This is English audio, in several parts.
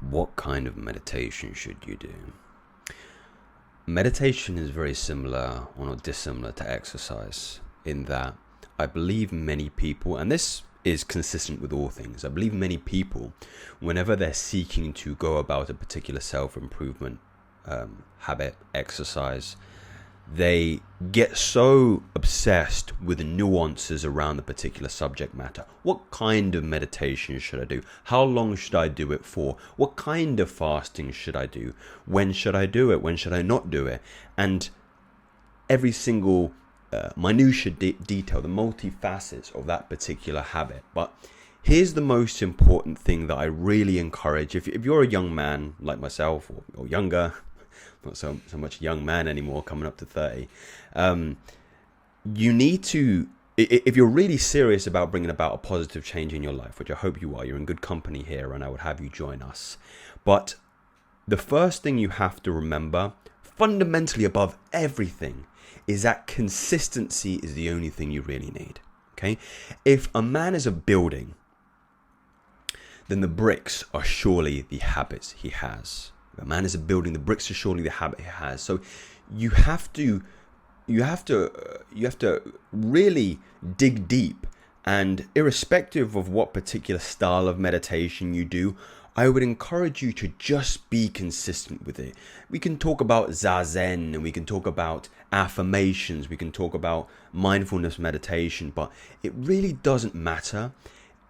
What kind of meditation should you do? Meditation is very similar or not dissimilar to exercise in that I believe many people, and this is consistent with all things, I believe many people, whenever they're seeking to go about a particular self-improvement habit, exercise, they get so obsessed with the nuances around the particular subject matter. What kind of meditation should I do? How long should I do it for? What kind of fasting should I do? When should I do it? When should I not do it? And every single minutiae detail, the multifacets of that particular habit. But here's the most important thing that I really encourage. If you're a young man like myself or younger, not so much young man anymore, coming up to 30, you need to, if you're really serious about bringing about a positive change in your life, which I hope you are, you're in good company here and I would have you join us. But the first thing you have to remember, fundamentally above everything, is that consistency is the only thing you really need. Okay? If a man is a building, then the bricks are surely the habits he has. A man is a building, the bricks are surely the habit he has. So you have to really dig deep, and irrespective of what particular style of meditation you do, I would encourage you to just be consistent with it. We can talk about zazen, and we can talk about affirmations, we can talk about mindfulness meditation, but it really doesn't matter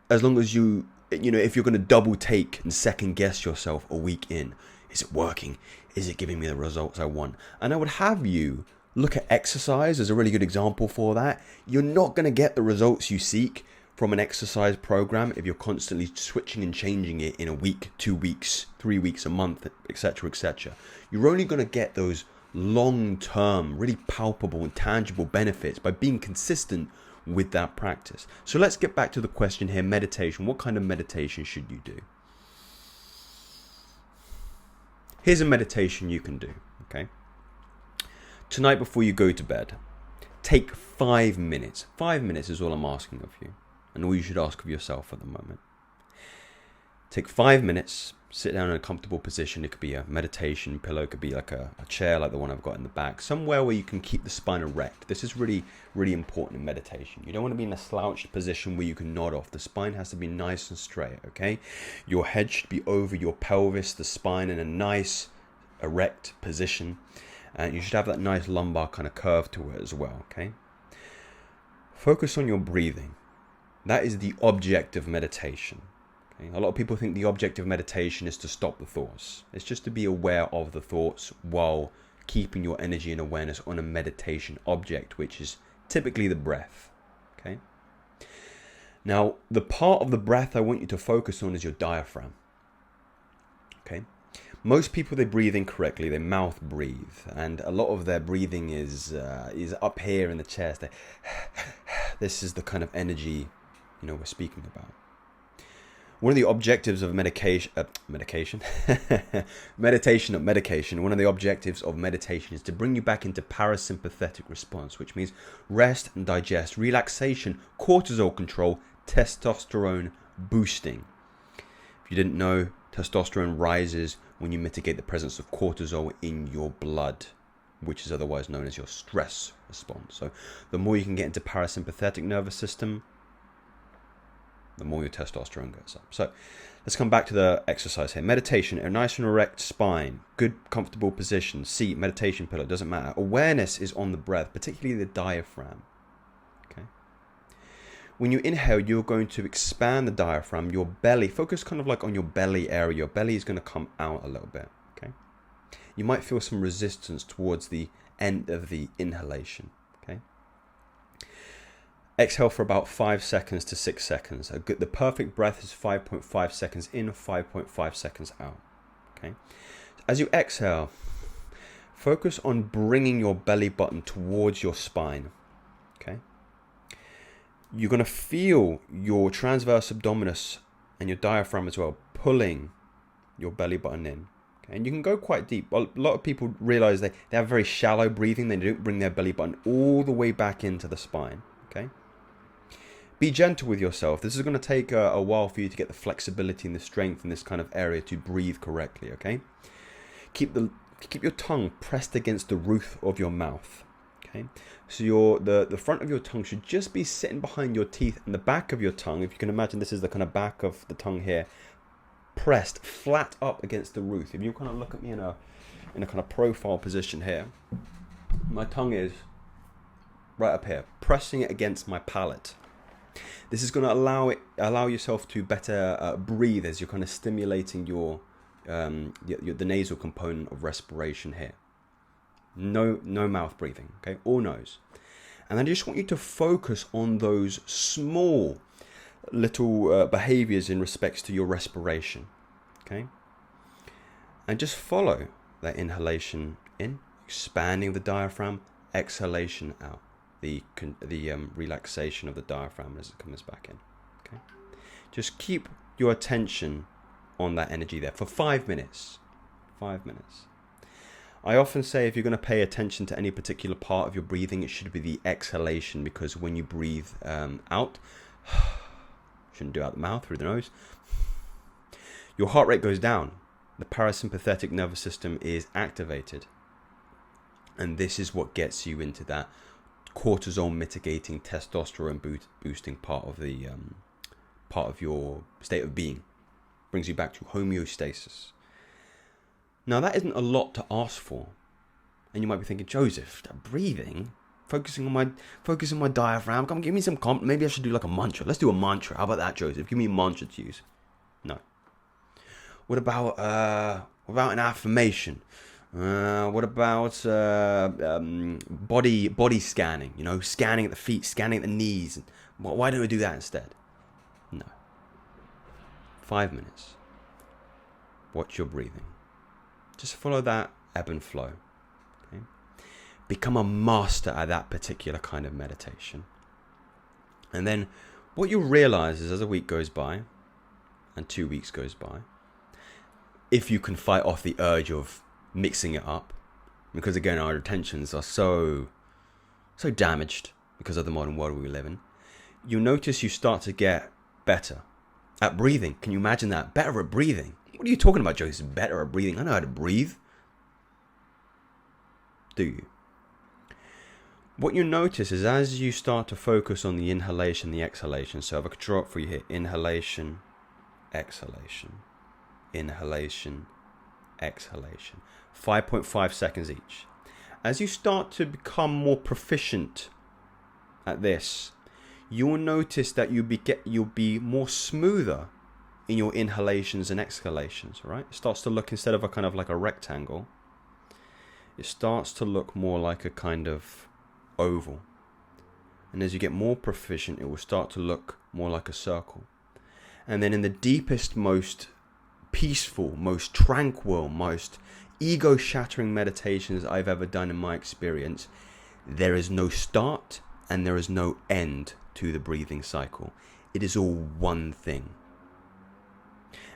as long as you know, if you're going to double take and second guess yourself a week in. Is it working? Is it giving me the results I want? And I would have you look at exercise as a really good example for that. You're not going to get the results you seek from an exercise program if you're constantly switching and changing it in a week, 2 weeks, 3 weeks, a month, etc., etc. You're only going to get those long-term, really palpable and tangible benefits by being consistent with that practice. So let's get back to the question here, meditation. What kind of meditation should you do? Here's a meditation you can do, okay? Tonight before you go to bed, take 5 minutes. 5 minutes is all I'm asking of you, and all you should ask of yourself at the moment. Take 5 minutes, sit down in a comfortable position. It could be a meditation pillow, it could be like a chair like the one I've got in the back, somewhere where you can keep the spine erect. This is really, really important in meditation. You don't want to be in a slouched position where you can nod off. The spine has to be nice and straight, okay? Your head should be over your pelvis, the spine in a nice erect position, and you should have that nice lumbar kind of curve to it as well, okay? Focus on your breathing. That is the object of meditation. Okay? A lot of people think the object of meditation is to stop the thoughts. It's just to be aware of the thoughts while keeping your energy and awareness on a meditation object, which is typically the breath. Okay. Now, the part of the breath I want you to focus on is your diaphragm. Okay. Most people, they breathe incorrectly. They mouth breathe, and a lot of their breathing is up here in the chest. This is the kind of energy, we're speaking about. One of the objectives of meditation, one of the objectives of meditation is to bring you back into parasympathetic response, which means rest and digest, relaxation, cortisol control, testosterone boosting. If you didn't know, testosterone rises when you mitigate the presence of cortisol in your blood, which is otherwise known as your stress response. So the more you can get into parasympathetic nervous system, the more your testosterone goes up. So let's come back to the exercise here. Meditation, a nice and erect spine, good comfortable position, seat, meditation pillow, doesn't matter. Awareness is on the breath, particularly the diaphragm. Okay. When you inhale, you're going to expand the diaphragm, your belly, focus kind of like on your belly area. Your belly is going to come out a little bit. Okay. You might feel some resistance towards the end of the inhalation. Okay. Exhale for about 5 seconds to 6 seconds. The perfect breath is 5.5 seconds in, 5.5 seconds out. Okay. As you exhale, focus on bringing your belly button towards your spine. Okay. You're going to feel your transverse abdominis and your diaphragm as well pulling your belly button in. Okay. And you can go quite deep. A lot of people realize they have very shallow breathing. They don't bring their belly button all the way back into the spine. Okay. Be gentle with yourself. This is going to take a while for you to get the flexibility and the strength in this kind of area to breathe correctly, okay? Keep your tongue pressed against the roof of your mouth, okay? So the front of your tongue should just be sitting behind your teeth, and the back of your tongue, if you can imagine, this is the kind of back of the tongue here, pressed flat up against the roof. If you kind of look at me in a kind of profile position here, my tongue is right up here, pressing it against my palate. This is going to allow yourself to better breathe as you're kind of stimulating the nasal component of respiration here. No mouth breathing, okay, or nose. And I just want you to focus on those small little behaviors in respects to your respiration, okay? And just follow that inhalation in, expanding the diaphragm, exhalation out. The relaxation of the diaphragm as it comes back in. Okay, just keep your attention on that energy there for 5 minutes. 5 minutes. I often say if you're going to pay attention to any particular part of your breathing, it should be the exhalation, because when you breathe out, shouldn't do out the mouth, through the nose, your heart rate goes down. The parasympathetic nervous system is activated, and this is what gets you into that cortisol mitigating, testosterone boosting part of your state of being. Brings you back to homeostasis. Now that isn't a lot to ask for, and you might be thinking, Joseph, breathing, focusing on my diaphragm, come give me some maybe I should do like a mantra. Let's do a mantra. How about that, Joseph? Give me a mantra to use. No. What about an affirmation? What about body scanning? You know, scanning at the feet, scanning at the knees. Why don't we do that instead? No. 5 minutes. Watch your breathing. Just follow that ebb and flow. Okay? Become a master at that particular kind of meditation. And then what you'll realize is as a week goes by and 2 weeks goes by, if you can fight off the urge of mixing it up, because again our attentions are so damaged because of the modern world we live in, you'll notice you start to get better at breathing. Can you imagine that? Better at breathing. What are you talking about, Joseph? Better at breathing? I know how to breathe. Do you? What you notice is as you start to focus on the inhalation, the exhalation, so if I could draw up for you here, inhalation, exhalation, inhalation, exhalation, 5.5 seconds each. As you start to become more proficient at this, you'll notice that you'll be more smoother in your inhalations and exhalations, right? It starts to look, instead of a kind of like a rectangle, it starts to look more like a kind of oval. And as you get more proficient, it will start to look more like a circle. And then in the deepest, most peaceful, most tranquil, most ego-shattering meditations I've ever done in my experience, there is no start and there is no end to the breathing cycle. It is all one thing.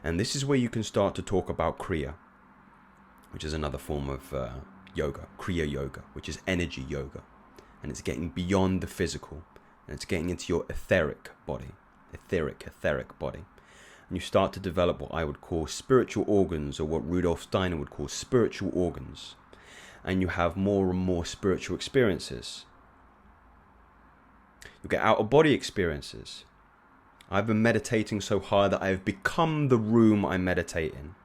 And this is where you can start to talk about Kriya, which is another form of yoga, Kriya yoga, which is energy yoga. And it's getting beyond the physical, and it's getting into your etheric body. And you start to develop what I would call spiritual organs, or what Rudolf Steiner would call spiritual organs. And you have more and more spiritual experiences. You get out-of-body experiences. I've been meditating so hard that I have become the room I meditate in.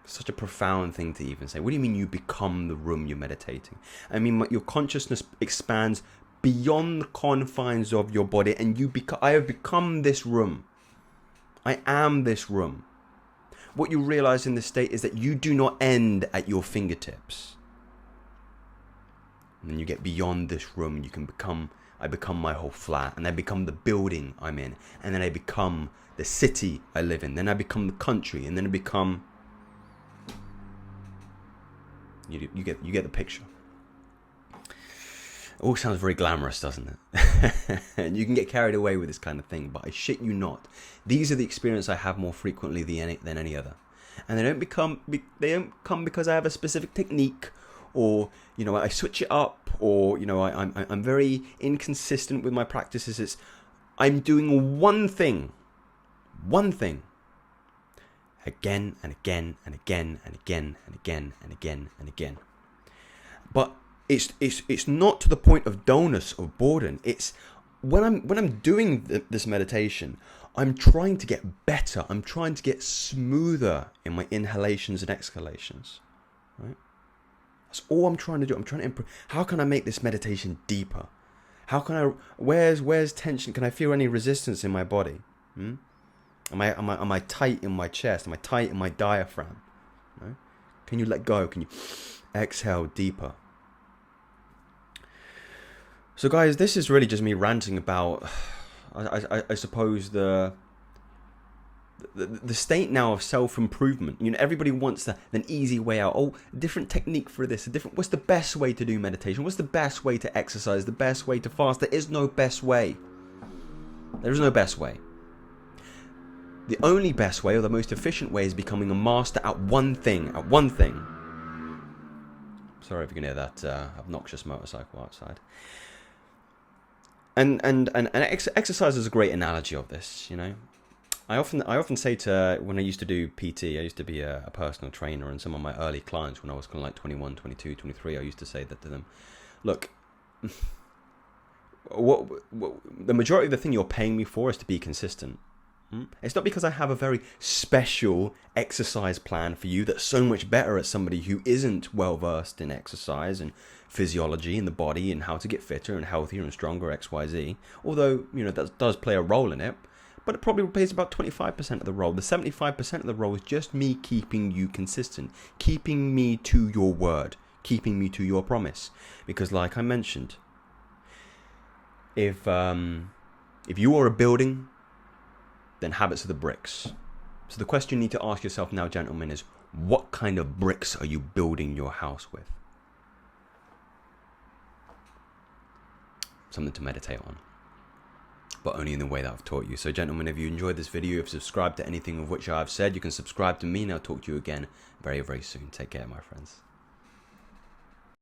Such a profound thing to even say. What do you mean you become the room you're meditating? I mean, your consciousness expands beyond the confines of your body, and I have become this room. I am this room. What you realize in this state is that you do not end at your fingertips. And then you get beyond this room, and I become my whole flat, and I become the building I'm in, and then I become the city I live in, then I become the country, and then I become... You get the picture. It all sounds very glamorous, doesn't it? And you can get carried away with this kind of thing, but I shit you not. These are the experiences I have more frequently than any other. And they don't come because I have a specific technique or, you know, I switch it up, or, you know, I'm very inconsistent with my practices. I'm doing one thing, again and again and again and again and again and again and again. But it's not to the point of dullness or boredom. It's when I'm doing this meditation, I'm trying to get better. I'm trying to get smoother in my inhalations and exhalations. Right? That's all I'm trying to do. I'm trying to improve. How can I make this meditation deeper? How can I? Where's tension? Can I feel any resistance in my body? Am I tight in my chest? Am I tight in my diaphragm? Right? Can you let go? Can you exhale deeper? So guys, this is really just me ranting about, I suppose, the state now of self-improvement. You know, everybody wants an easy way out. Oh, a different technique for this. What's the best way to do meditation? What's the best way to exercise? The best way to fast? There is no best way. There is no best way. The only best way, or the most efficient way, is becoming a master at one thing. Sorry if you can hear that obnoxious motorcycle outside. And exercise is a great analogy of this, you know. I often say to, when I used to do PT, I used to be a personal trainer, and some of my early clients when I was kind of like 21, 22, 23, I used to say that to them. Look, what the majority of the thing you're paying me for is to be consistent. It's not because I have a very special exercise plan for you that's so much better at somebody who isn't well versed in exercise and physiology in the body and how to get fitter and healthier and stronger, XYZ. Although, you know, that does play a role in it, but it probably plays about 25% of the role. The 75% of the role is just me keeping you consistent, keeping me to your word, keeping me to your promise. Because like I mentioned, if you are a building, then habits are the bricks. So the question you need to ask yourself now, gentlemen, is what kind of bricks are you building your house with? Something to meditate on, but only in the way that I've taught you. So gentlemen, if you enjoyed this video, if you've subscribed to anything of which I've said, you can subscribe to me, and I'll talk to you again very, very soon. Take care, my friends.